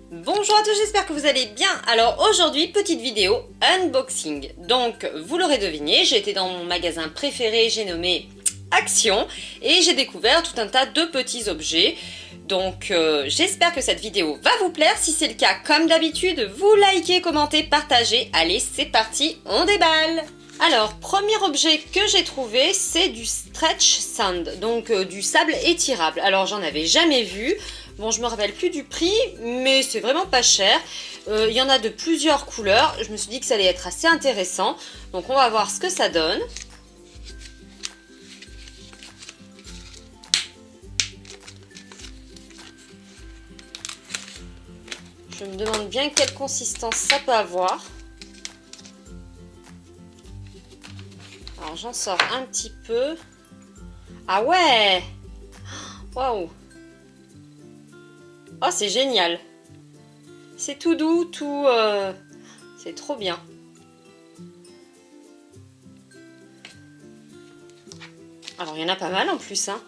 Bonjour à tous, j'espère que vous allez bien. Alors aujourd'hui, petite vidéo unboxing. Donc vous l'aurez deviné, j'ai été dans mon magasin préféré, j'ai nommé Action et j'ai découvert tout un tas de petits objets. Donc j'espère que cette vidéo va vous plaire. Si c'est le cas, comme d'habitude, vous likez, commentez, partagez. Allez, c'est parti, on déballe. Alors, premier objet que j'ai trouvé, c'est du stretch sand, donc du sable étirable. Alors j'en avais jamais vu. Bon, je me rappelle plus du prix, mais c'est vraiment pas cher. Il y en a de plusieurs couleurs. Je me suis dit que ça allait être assez intéressant. Donc on va voir ce que ça donne. Je me demande bien quelle consistance ça peut avoir. Alors j'en sors un petit peu. Ah ouais! Waouh! Oh, c'est génial! C'est tout doux, tout... c'est trop bien. Alors, il y en a pas mal en plus, hein.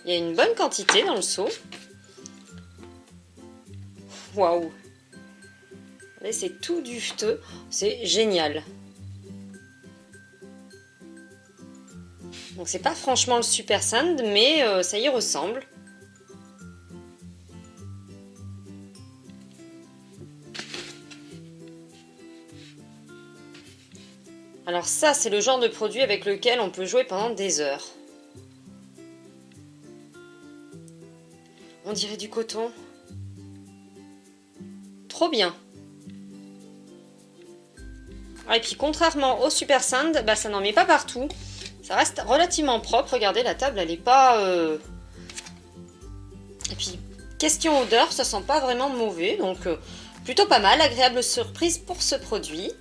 Il y a une bonne quantité dans le seau. Waouh! C'est tout dufteux. C'est génial. Donc c'est pas franchement le super sand, mais ça y ressemble. Alors ça, c'est le genre de produit avec lequel on peut jouer pendant des heures. On dirait du coton. Trop bien. Ah, et puis contrairement au super sand, bah, ça n'en met pas partout. Ça reste relativement propre. Regardez, la table, elle n'est pas... Et puis, question odeur, ça sent pas vraiment mauvais. Donc, plutôt pas mal. Agréable surprise pour ce produit.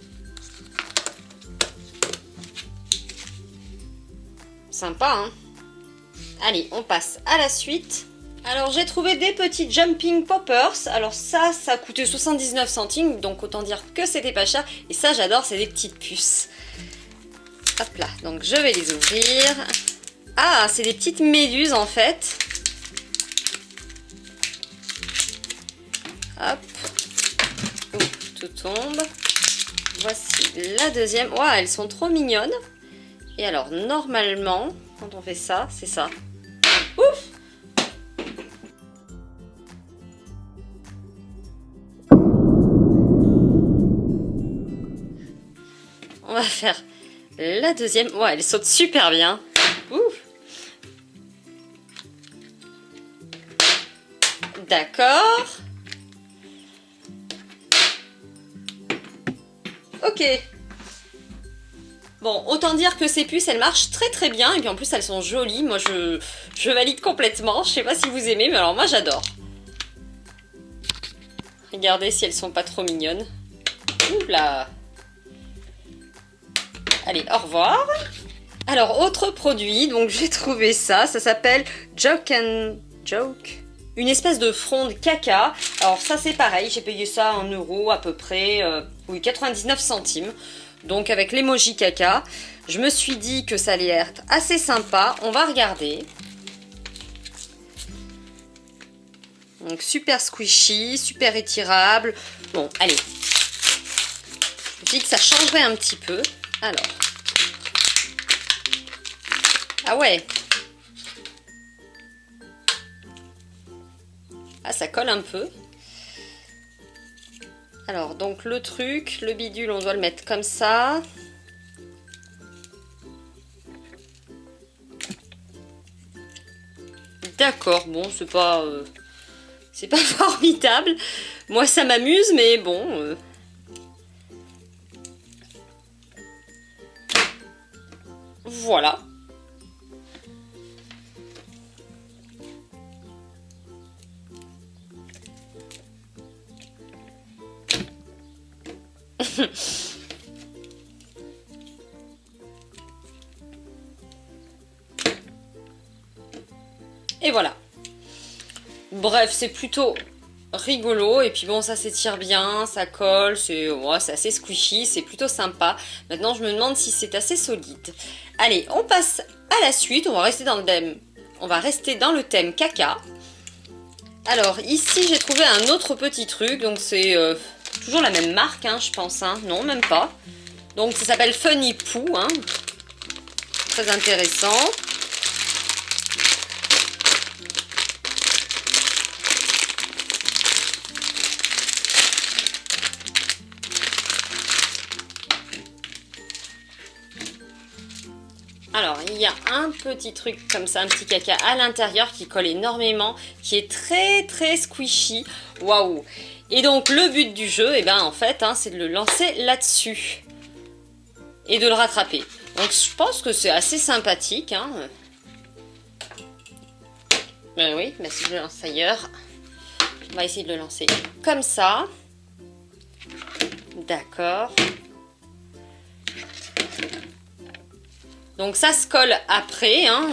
Sympa, hein? Allez, on passe à la suite. Alors, j'ai trouvé des petits jumping poppers. Alors ça coûtait 79 centimes. Donc, autant dire que c'était pas cher. Et ça, j'adore, c'est des petites puces. Hop là, donc je vais les ouvrir. Ah, c'est des petites méduses en fait. Hop. Ouh, tout tombe. Voici la deuxième. Ouah, elles sont trop mignonnes. Et alors, normalement, quand on fait ça, c'est ça. Ouf! On va faire la deuxième. Ouais, elle saute super bien. Ouf. D'accord. Ok. Bon, autant dire que ces puces, elles marchent très très bien. Et puis en plus, elles sont jolies. Moi, je valide complètement. Je sais pas si vous aimez, mais alors moi, j'adore. Regardez si elles sont pas trop mignonnes. Oula. Allez, au revoir. Alors, autre produit, donc j'ai trouvé ça. Ça s'appelle Joke and Joke. Une espèce de fronde caca. Alors ça, c'est pareil. J'ai payé ça 1 euro à peu près. Oui, 99 centimes. Donc avec l'emoji caca. Je me suis dit que ça allait être assez sympa. On va regarder. Donc super squishy, super étirable. Bon, allez. Je me dis que ça changerait un petit peu. Alors. Ah ouais. Ah, ça colle un peu. Alors, donc le truc, le bidule, on doit le mettre comme ça. D'accord, bon, c'est pas formidable. Moi, ça m'amuse, mais bon... Voilà. Et voilà. Bref, c'est plutôt rigolo. Et puis bon, ça s'étire bien, ça colle, c'est assez squishy, c'est plutôt sympa. Maintenant, je me demande si c'est assez solide. Allez, on passe à la suite. On va rester dans le thème on va rester dans le thème caca. Alors ici j'ai trouvé un autre petit truc, donc c'est toujours la même marque hein, je pense, hein. Non même pas. Donc ça s'appelle Funny Poo, hein. Très intéressant. Alors, il y a un petit truc comme ça, un petit caca à l'intérieur qui colle énormément, qui est très très squishy. Waouh! Et donc, le but du jeu, eh ben, en fait, hein, c'est de le lancer là-dessus. Et de le rattraper. Donc, je pense que c'est assez sympathique. Hein. Oui, mais si je le lance ailleurs, on va essayer de le lancer comme ça. D'accord. Donc ça se colle après. Hein.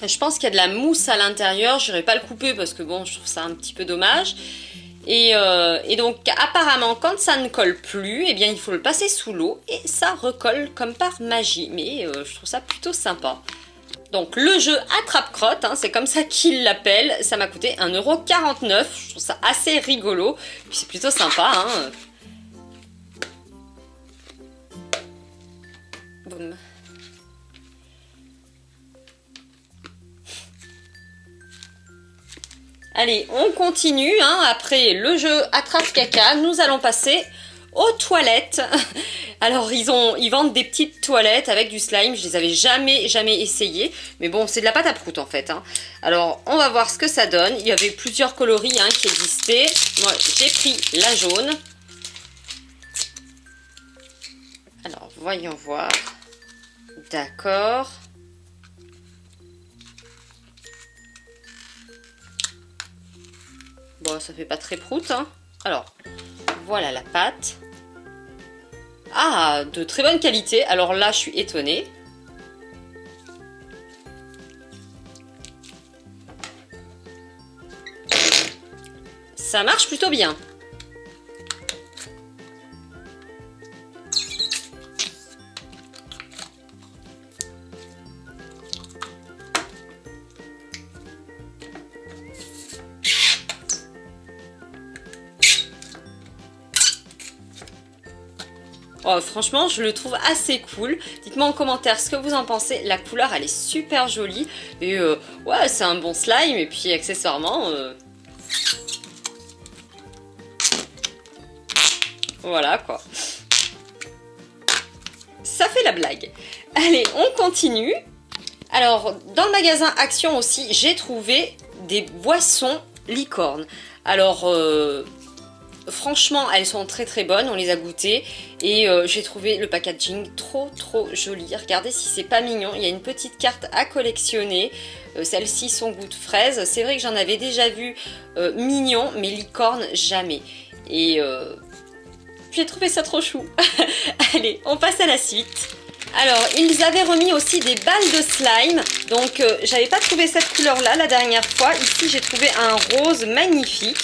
Je pense qu'il y a de la mousse à l'intérieur. Je n'irai pas le couper parce que bon, je trouve ça un petit peu dommage. Et donc apparemment, quand ça ne colle plus, eh bien il faut le passer sous l'eau et ça recolle comme par magie. Mais je trouve ça plutôt sympa. Donc le jeu attrape-crotte, hein, c'est comme ça qu'il l'appelle. Ça m'a coûté 1,49 €. Je trouve ça assez rigolo. Puis c'est plutôt sympa. Hein. Boum. Allez, on continue. Hein. Après le jeu attrape-caca, nous allons passer aux toilettes. Alors, ils vendent des petites toilettes avec du slime. Je les avais jamais essayé. Mais bon, c'est de la pâte à prout en fait. Hein. Alors, on va voir ce que ça donne. Il y avait plusieurs coloris hein, qui existaient. Moi, j'ai pris la jaune. Alors, voyons voir. D'accord. Bon, ça fait pas très prout. Hein. Alors, voilà la pâte. Ah, de très bonne qualité. Alors là, je suis étonnée. Ça marche plutôt bien. Oh, franchement, je le trouve assez cool. Dites-moi en commentaire ce que vous en pensez. La couleur, elle est super jolie. Et ouais, c'est un bon slime. Et puis, accessoirement... Voilà, quoi. Ça fait la blague. Allez, on continue. Alors, dans le magasin Action aussi, j'ai trouvé des boissons licornes. Alors... franchement, elles sont très très bonnes, on les a goûtées et j'ai trouvé le packaging trop joli. Regardez si c'est pas mignon, il y a une petite carte à collectionner. Celles-ci sont goût de fraise. C'est vrai que j'en avais déjà vu mignon, mais licorne jamais. Et j'ai trouvé ça trop chou. Allez, on passe à la suite. Alors, ils avaient remis aussi des balles de slime. Donc, j'avais pas trouvé cette couleur-là la dernière fois. Ici, j'ai trouvé un rose magnifique.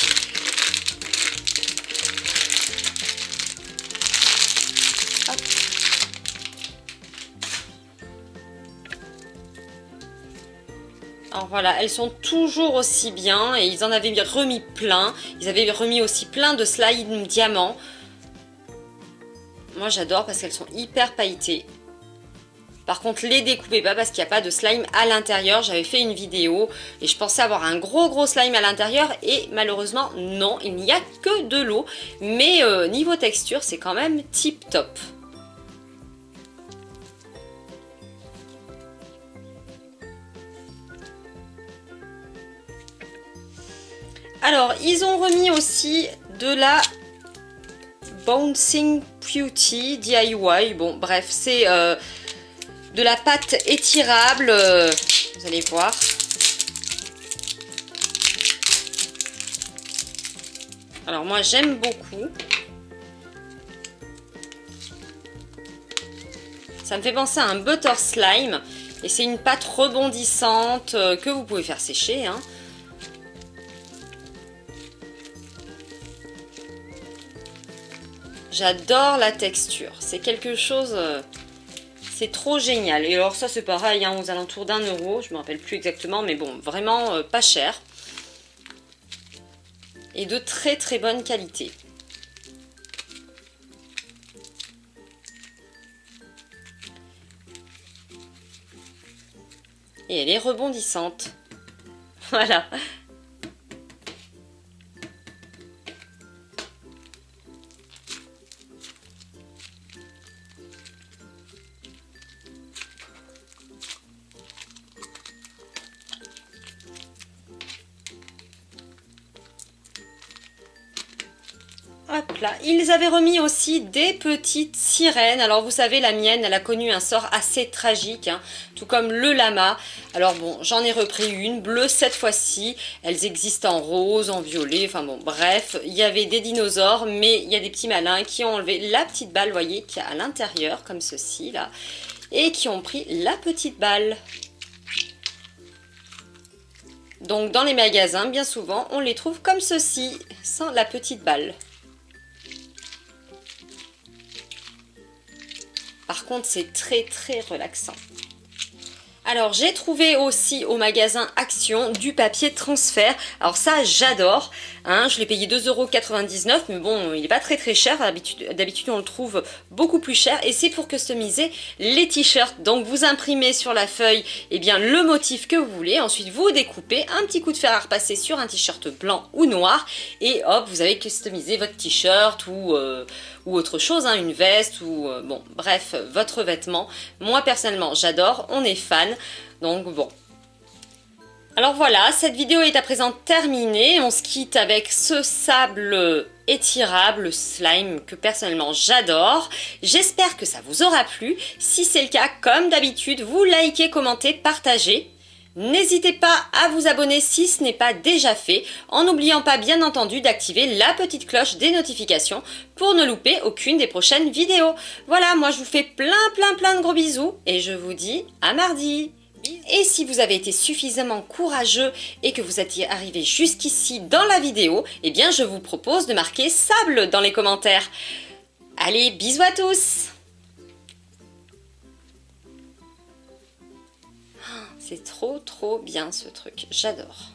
Alors voilà, elles sont toujours aussi bien et ils en avaient remis plein. Ils avaient remis aussi plein de slime diamants. Moi j'adore parce qu'elles sont hyper pailletées. Par contre, les découpez pas parce qu'il n'y a pas de slime à l'intérieur. J'avais fait une vidéo et je pensais avoir un gros slime à l'intérieur et malheureusement non, il n'y a que de l'eau. Mais niveau texture, c'est quand même tip top. Alors, ils ont remis aussi de la Bouncing Beauty DIY. Bon, bref, c'est de la pâte étirable. Vous allez voir. Alors, moi, j'aime beaucoup. Ça me fait penser à un butter slime. Et c'est une pâte rebondissante que vous pouvez faire sécher, hein. J'adore la texture, c'est quelque chose C'est trop génial. Et alors ça c'est pareil, hein, aux alentours d'1 €, je me rappelle plus exactement, mais bon, vraiment pas cher. Et de très très bonne qualité. Et elle est rebondissante. Voilà. Hop là, ils avaient remis aussi des petites sirènes. Alors vous savez, la mienne, elle a connu un sort assez tragique, hein, tout comme le lama. Alors bon, j'en ai repris une bleue cette fois-ci. Elles existent en rose, en violet, enfin bon, bref. Il y avait des dinosaures, mais il y a des petits malins qui ont enlevé la petite balle, vous voyez, qui est à l'intérieur, comme ceci, là. Et qui ont pris la petite balle. Donc dans les magasins, bien souvent, on les trouve comme ceci, sans la petite balle. Par contre, c'est très très relaxant. Alors, j'ai trouvé aussi au magasin Action du papier transfert. Alors ça, j'adore. Hein, je l'ai payé 2,99 €, mais bon, il n'est pas très très cher. D'habitude, on le trouve beaucoup plus cher. Et c'est pour customiser les t-shirts. Donc, vous imprimez sur la feuille bien, le motif que vous voulez. Ensuite, vous découpez un petit coup de fer à repasser sur un t-shirt blanc ou noir. Et hop, vous avez customisé votre t-shirt ou autre chose, hein, une veste ou bon, bref, votre vêtement. Moi, personnellement, j'adore. On est fan. Donc bon. Alors voilà, cette vidéo est à présent terminée. On se quitte avec ce sable étirable, slime, que personnellement j'adore. J'espère que ça vous aura plu. Si c'est le cas, comme d'habitude, vous likez, commentez, partagez. N'hésitez pas à vous abonner si ce n'est pas déjà fait, en n'oubliant pas bien entendu d'activer la petite cloche des notifications pour ne louper aucune des prochaines vidéos. Voilà, moi je vous fais plein de gros bisous et je vous dis à mardi. Et si vous avez été suffisamment courageux et que vous êtes arrivé jusqu'ici dans la vidéo, eh bien je vous propose de marquer sable dans les commentaires. Allez, bisous à tous! C'est trop bien ce truc, j'adore.